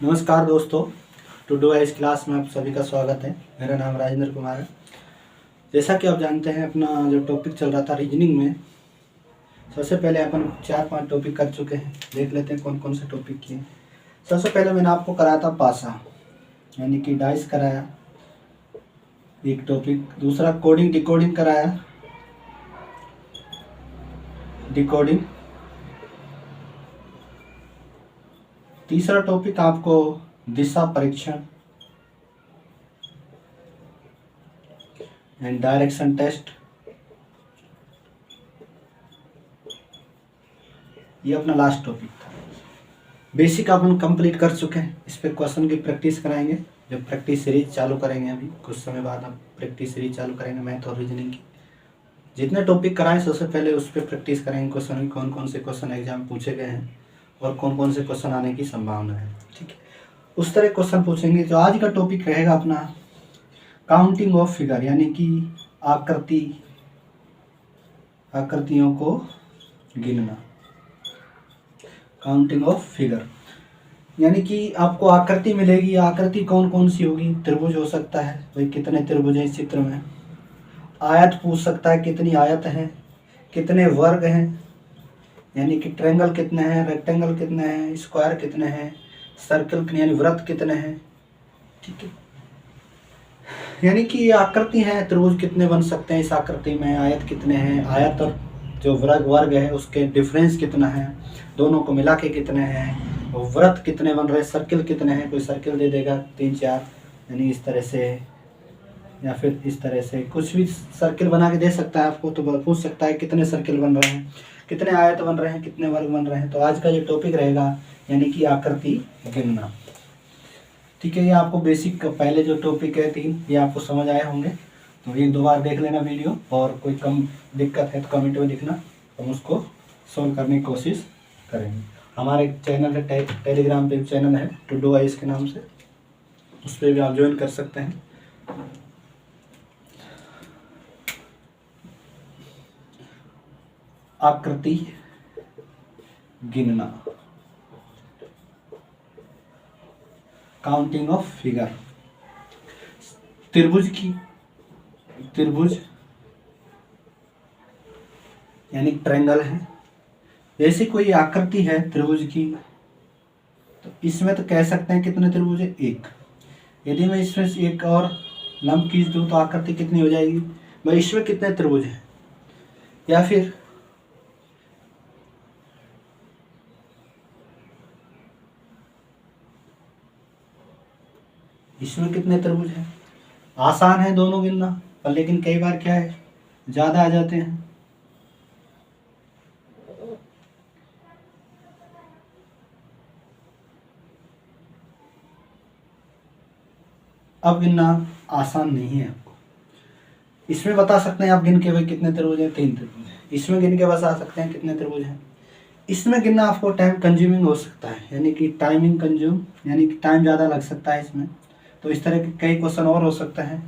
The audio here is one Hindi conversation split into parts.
नमस्कार दोस्तों, टू डू आइस क्लास में आप सभी का स्वागत है। मेरा नाम राजेंद्र कुमार है। जैसा कि आप जानते हैं, अपना जो टॉपिक चल रहा था रीजनिंग में, सबसे पहले अपन 4-5 टॉपिक कर चुके हैं। देख लेते हैं कौन कौन से टॉपिक किए। सबसे पहले मैंने आपको कराया था पासा, यानी कि डाइस कराया एक टॉपिक। दूसरा कोडिंग डिकोडिंग कराया, डिकोडिंग। तीसरा टॉपिक आपको दिशा परीक्षण एंड डायरेक्शन टेस्ट। ये अपना लास्ट टॉपिक था। बेसिक अपन कंप्लीट कर चुके हैं। इस पे क्वेश्चन की प्रैक्टिस कराएंगे। जब प्रैक्टिस सीरीज चालू करेंगे, अभी कुछ समय बाद हम प्रैक्टिस सीरीज चालू करेंगे मैथ और रीजनिंग की। जितने टॉपिक कराएं सबसे पहले उस पर प्रैक्टिस करेंगे। क्वेश्चन की कौन कौन से क्वेश्चन एग्जाम पूछे गए हैं और कौन कौन से क्वेश्चन आने की संभावना है, ठीक है। उस तरह क्वेश्चन पूछेंगे। जो आज का टॉपिक रहेगा अपना काउंटिंग ऑफ फिगर, यानी कि आकृतियों को गिनना। काउंटिंग ऑफ फिगर यानी कि आपको आकृति मिलेगी। आकृति कौन कौन सी होगी? त्रिभुज हो सकता है, भाई कितने त्रिभुज हैं इस चित्र में। आयत पूछ सकता है, कितनी आयत हैं, कितने वर्ग हैं, यानी कि ट्रायंगल कितने हैं, रेक्टेंगल कितने हैं, स्क्वायर कितने हैं, सर्कल यानी वृत्त कितने हैं, ठीक है। यानी कि ये आकृति है, त्रिभुज कितने बन सकते हैं इस आकृति में, आयत कितने हैं, आयत और जो वर्ग है उसके डिफरेंस कितना है, दोनों को मिला के कितने हैं, वृत्त कितने बन रहे हैं, सर्किल कितने हैं। कोई सर्किल दे देगा 3-4, यानी इस तरह से या फिर इस तरह से कुछ भी सर्किल बना के दे सकता है आपको। तो पूछ सकता है कितने सर्किल बन रहे हैं, कितने आयत बन रहे हैं, कितने वर्ग बन रहे हैं। तो आज का ये टॉपिक रहेगा, यानी कि आकृति गिनना, ठीक है। ये आपको बेसिक पहले जो टॉपिक है 3, ये आपको समझ आए होंगे। तो एक दो बार देख लेना वीडियो, और कोई कम दिक्कत है तो कमेंट में लिखना, हम उसको सॉल्व करने की कोशिश करेंगे। हमारे चैनल है, टेलीग्राम पे चैनल है टू डू आइस के नाम से, उस पर भी आप ज्वाइन कर सकते हैं। आकृति गिनना, काउंटिंग ऑफ फिगर। त्रिभुज यानी ट्रायंगल है। जैसे कोई आकृति है त्रिभुज की, तो इसमें तो कह सकते हैं कितने त्रिभुज है, एक। यदि मैं इसमें एक और लंब खींच दूं तो आकृति कितनी हो जाएगी, भाई इसमें कितने त्रिभुज हैं। या फिर इसमें कितने त्रिभुज हैं। आसान है दोनों गिनना, पर लेकिन कई बार क्या है, ज़्यादा आ जाते हैं। अब गिनना आसान नहीं है आपको। इसमें बता सकते हैं आप गिन के, भाई कितने त्रिभुज हैं, 3 त्रिभुज हैं। इसमें गिन के बता सकते हैं कितने त्रिभुज हैं। इसमें गिनना आपको टाइम कंज्यूमिंग हो सकता है, यानी कि टाइमिंग कंज्यूम, यानी कि टाइम ज़्यादा लग सकता है इसमें। तो इस तरह के कई क्वेश्चन और हो सकते हैं।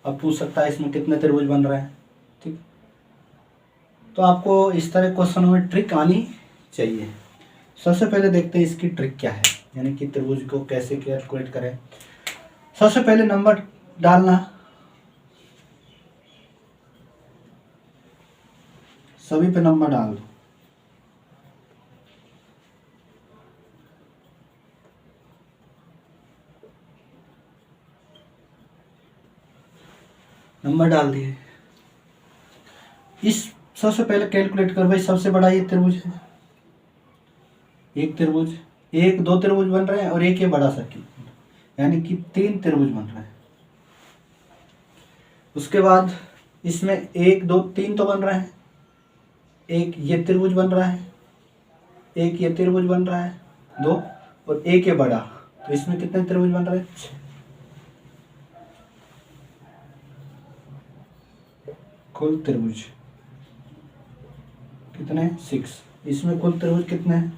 अब पूछ सकता है इसमें कितने त्रिभुज बन रहे हैं, ठीक। तो आपको इस तरह क्वेश्चनों में ट्रिक आनी चाहिए। सबसे पहले देखते हैं इसकी ट्रिक क्या है, यानी कि त्रिभुज को कैसे कैलकुलेट करें। सबसे पहले नंबर डालना, सभी पे नंबर डाल दो। नंबर डाल दिए। इस सबसे पहले कैलकुलेट कर, भाई सबसे बड़ा ये त्रिभुज है, एक त्रिभुज, 1-2 त्रिभुज बन रहे हैं और एक ये बड़ा सर्किल, यानी कि 3 त्रिभुज बन रहे हैं। उसके बाद इसमें 1-2-3 तो बन रहे हैं, एक ये त्रिभुज बन रहा है, एक ये त्रिभुज बन रहा है 2, और एक ये बड़ा। तो इसमें कितने त्रिभुज बन रहे हैं, 6। कुल त्रिभुज कितने, 6। इसमें कुल त्रिभुज कितने हैं,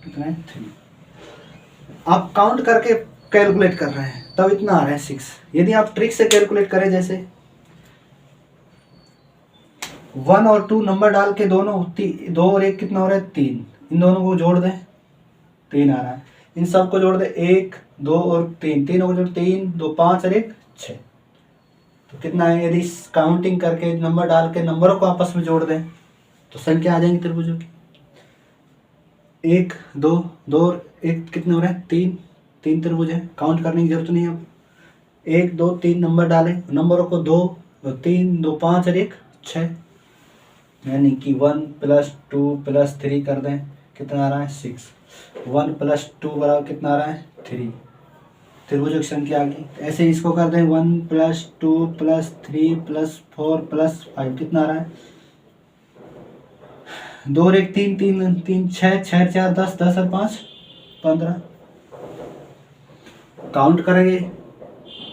कितने, 3। आप काउंट करके कैलकुलेट कर रहे हैं। तब इतना आ रहा है 6। यदि आप ट्रिक से कैलकुलेट करें, जैसे 1 और 2 नंबर डाल के दोनों 2 और 1 कितना हो रहा है 3, इन दोनों को जोड़ दें 3 आ रहा है। इन सब को जोड़ दें 1 2 और 3, तीनों को जोड़ 3 2 5 और 1 6, तो कितना है? यदि काउंटिंग करके नंबर डाल के नंबरों को आपस में जोड़ दें तो संख्या आ जाएंगी त्रिभुजों की। 1 2 2 और 1 कितने हो रहे हैं 3, 3 त्रिभुज हैं, काउंट करने की जरूरत नहीं है। अब 1 2 3 नंबर डालें, नंबरों को 2 3 2 5 और 1 6, यानी कि 1 + 2 + 3 कर दें, कितना आ रहा है 6। 1 + 2 बराबर कितना आ रहा है 3, त्रिभुजों की संख्या आ गई। ऐसे इसको कर दें 1 + 2 + 3 + 4 + 5, कितना आ रहा है 2 और 1 3 3 3 6 6 4 10 10 और 5 15। काउंट करेंगे,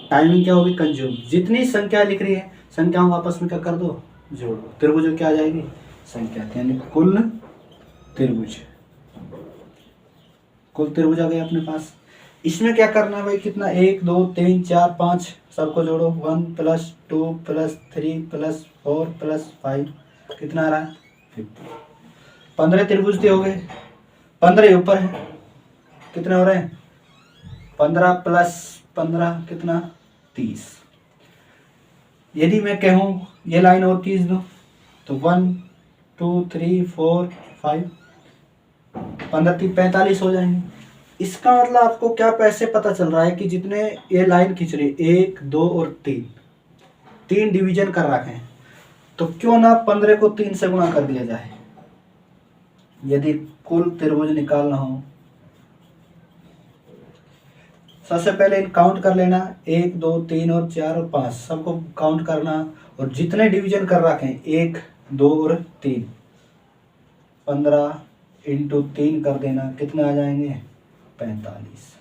टाइमिंग क्या होगी कंज्यूम। जितनी संख्या लिख रही है संख्याओं को आपस में क्या कर दो, जोड़ दो, त्रिभुजों क्या आ जाएगी संख्या, यानी कुल त्रिभुज। कुल त्रिभुज आ गए अपने पास। इसमें क्या करना है भाई, कितना 1 2 3 4 5 सबको जोड़ो, 1 + 2 + 3 + 4 + 5, कितना आ रहा है 50। 15 त्रिभुज हो गए, 15 ऊपर है, कितने हो रहे हैं 15 + 15 कितना 30। यदि मैं कहूँ ये लाइन और खींच दूँ तो 1 2 3 4 5 15 3 45 हो जाएंगे। इसका मतलब आपको क्या पैसे पता चल रहा है कि जितने ये लाइन खींच रही है 1 2 और 3 डिवीजन कर रखे हैं, तो क्यों ना 15 को 3 से गुणा कर दिया जाए। यदि कुल त्रिभुज निकालना हो, सबसे पहले इन काउंट कर लेना, 1 2 3 और 4 और 5 सबको काउंट करना, और जितने डिवीजन कर रखे हैं 1 2 और 3, 15 × 3 कर देना, कितने आ जाएंगे 45।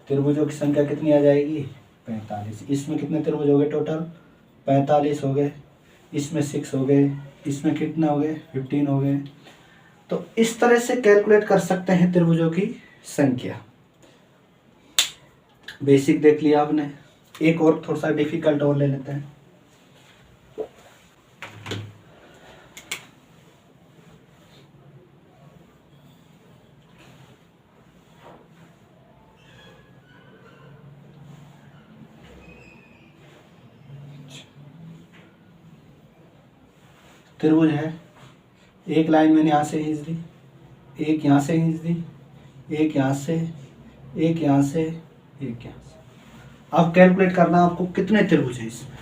त्रिभुजों की संख्या कितनी आ जाएगी 45। इसमें कितने त्रिभुज हो गए टोटल 45 हो गए, इसमें 6 हो गए, इसमें कितना हो गए 15 हो गए। तो इस तरह से कैलकुलेट कर सकते हैं त्रिभुजों की संख्या। बेसिक देख लिया आपने, एक और थोड़ा सा डिफिकल्ट और ले लेते हैं। त्रिभुज है, एक लाइन मैंने यहाँ से खींच दी, एक यहाँ से खींच दी, एक यहाँ से, एक यहाँ से, एक यहाँ से। अब कैलकुलेट करना आपको कितने त्रिभुज हैं इसमें,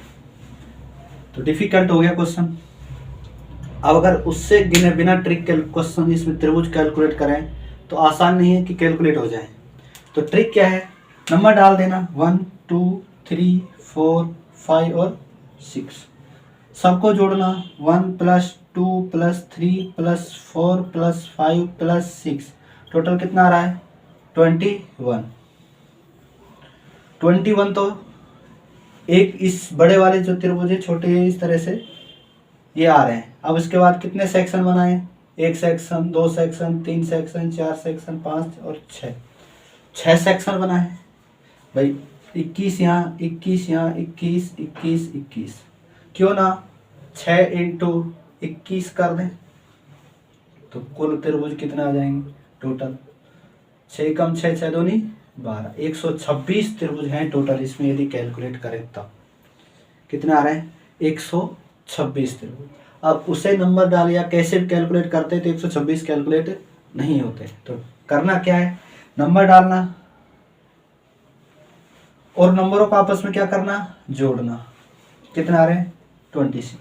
तो डिफिकल्ट हो गया क्वेश्चन। अब अगर उससे गिने बिना ट्रिक के क्वेश्चन इसमें त्रिभुज कैलकुलेट करें तो आसान नहीं है कि कैलकुलेट हो जाए। तो ट्रिक क्या है, नंबर डाल देना 1 2 3 4 5 और 6, सबको जोड़ना 1 + 2 + 3 + 4 + 5 + 6, टोटल कितना आ रहा है 21। 21 तो एक इस बड़े वाले जो त्रिभुज है, छोटे इस तरह से ये आ रहे हैं। अब इसके बाद कितने सेक्शन बनाए, 1 सेक्शन 2 सेक्शन 3 सेक्शन 4 सेक्शन 5 और 6 सेक्शन बनाए भाई। 21 यहाँ 21 यहाँ 21 21 21, क्यों ना 6 × 21 कर दें, तो कुल त्रिभुज कितने आ जाएंगे टोटल 6 कम 6 6 दूनी 12, 126 त्रिभुज हैं टोटल इसमें। यदि कैलकुलेट करें तब कितने आ रहे हैं 126 त्रिभुज। अब उसे नंबर डाल या कैसे कैलकुलेट करते तो 126 कैलकुलेट नहीं होते। तो करना क्या है, नंबर डालना और नंबरों को आपस में क्या करना जोड़ना, कितने आ रहे हैं 21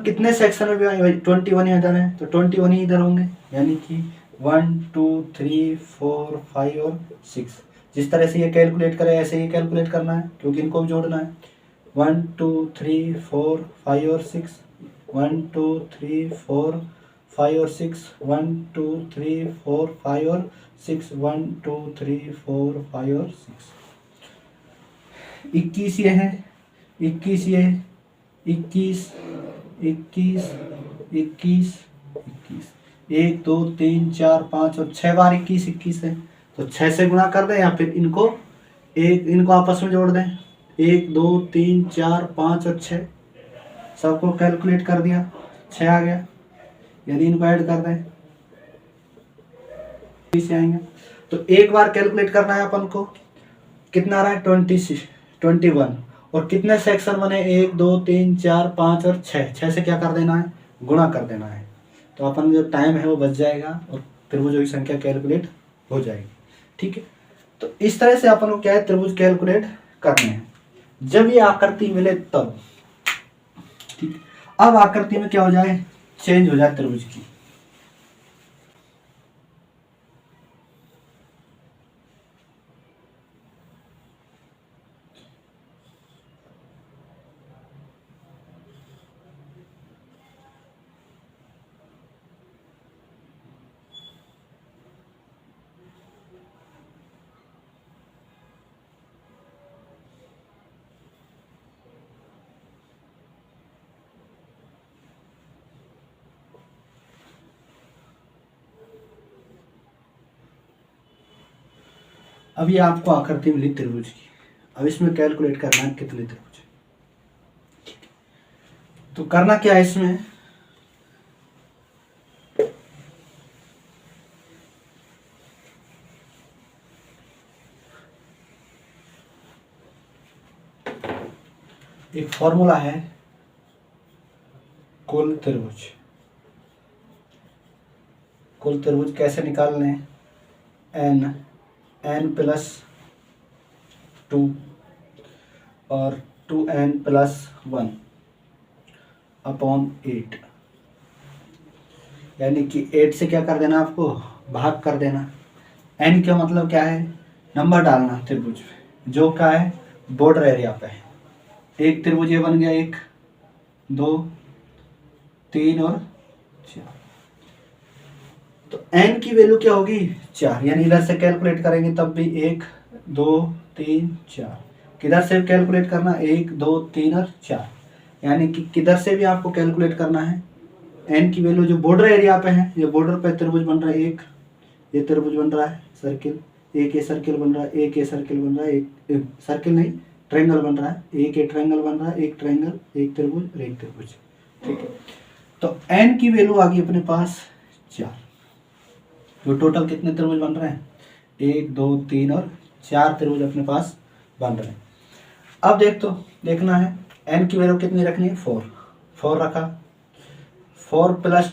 कितने सेक्शन में भी आए भाई 21 यहाँ इधर है तो 21 ही इधर होंगे, यानी कि 1 2 3 4 5 और 6। जिस तरह से ये कैलकुलेट करें ऐसे ही कैलकुलेट करना है, क्योंकि इनको भी जोड़ना है। 1 2 3 4 5 और 6, 1 2 3 4 5 और 6, 1 2 3 4 5 और 6, 1 2 3 4 5 और 6। 21 ये है, 21 ये 21 21 21 21, 1 2 3 4 5 और 6 बार 21 21 है, तो 6 से गुणा कर दें या फिर इनको आपस में जोड़ दें। 1 2 3 4 5 और 6 सबको कैलकुलेट कर दिया, 6 आ गया। यदि इनको ऐड कर दें से आएंगे। तो एक बार कैलकुलेट करना है अपन को, कितना आ रहा है 21। और कितने सेक्शन बने 1 2 3 4 5 और 6 से क्या कर देना है, गुणा कर देना है। तो अपन जो टाइम है वो बच जाएगा और त्रिभुजों की संख्या कैलकुलेट हो जाएगी। ठीक है, तो इस तरह से अपन को क्या है त्रिभुज कैलकुलेट करने हैं जब ये आकृति मिले तब। ठीक, अब आकृति में क्या हो जाए, चेंज हो जाए त्रिभुज की। अब ये आपको आकृति मिली त्रिभुज की, अब इसमें कैलकुलेट करना है कितने त्रिभुज। तो करना क्या है इसमें, एक फॉर्मूला है कुल त्रिभुज। कुल त्रिभुज कैसे निकालने, n प्लस 2 और 2n प्लस 1 अपॉन 8, यानी कि 8 से क्या कर देना, आपको भाग कर देना। n का मतलब क्या है, नंबर डालना त्रिभुज में जो क्या है बॉर्डर एरिया पे है। एक त्रिभुज ये बन गया, 1 2 3 और 4। तो n की वैल्यू क्या होगी 4, यानी इधर से कैलकुलेट करेंगे तब भी 1 2 3 4। किधर से कैलकुलेट करना 1 2 3 और 4, यानी कि किधर से भी आपको कैलकुलेट करना है। n की वैल्यू जो बॉर्डर एरिया पे है, ये बॉर्डर पे त्रिभुज बन रहा है, एक ये त्रिभुज बन रहा है सर्किल, एक ये सर्किल बन रहा है, एक ये सर्किल बन रहा है, एक सर्किल नहीं ट्रायंगल बन रहा है, एक ये ट्रायंगल बन रहा है, एक ट्रायंगल, एक त्रिभुज और एक त्रिभुज। ठीक है, तो n की वैल्यू आ गई अपने पास 4। तो टोटल कितने त्रिभुज बन रहे हैं, 1 2 3 और 4 त्रिभुज अपने पास बन रहे हैं। अब देखना है n की वैल्यू कितनी रखनी है, 4 रखा। 4 प्लस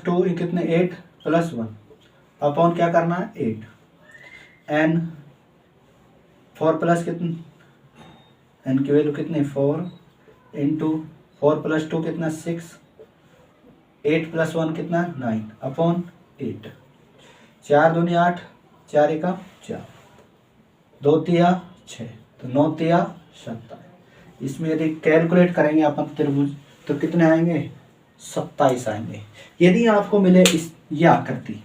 2 ये कितने 8 प्लस 1 अपॉन क्या करना है 8। n 4 प्लस कितनी, n की वैल्यू कितनी 4 इंटू 4 प्लस 2 कितना 6, 8 प्लस 1 कितना 9 अपॉन 8। 4 दूनी 8, 4 एका 4, 2 तिया 6, तो 9 तिया 27। इसमें यदि कैलकुलेट करेंगे अपन त्रिभुज तो कितने आएंगे 27 आएंगे। यदि आपको मिले ये आकृति,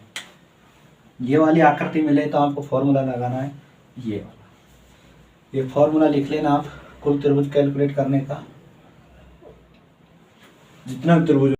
ये वाली आकृति मिले तो आपको फॉर्मूला लगाना है ये वाला। ये फॉर्मूला लिख लेना आप कुल त्रिभुज कैलकुलेट करने का, जितना भी त्रिभुज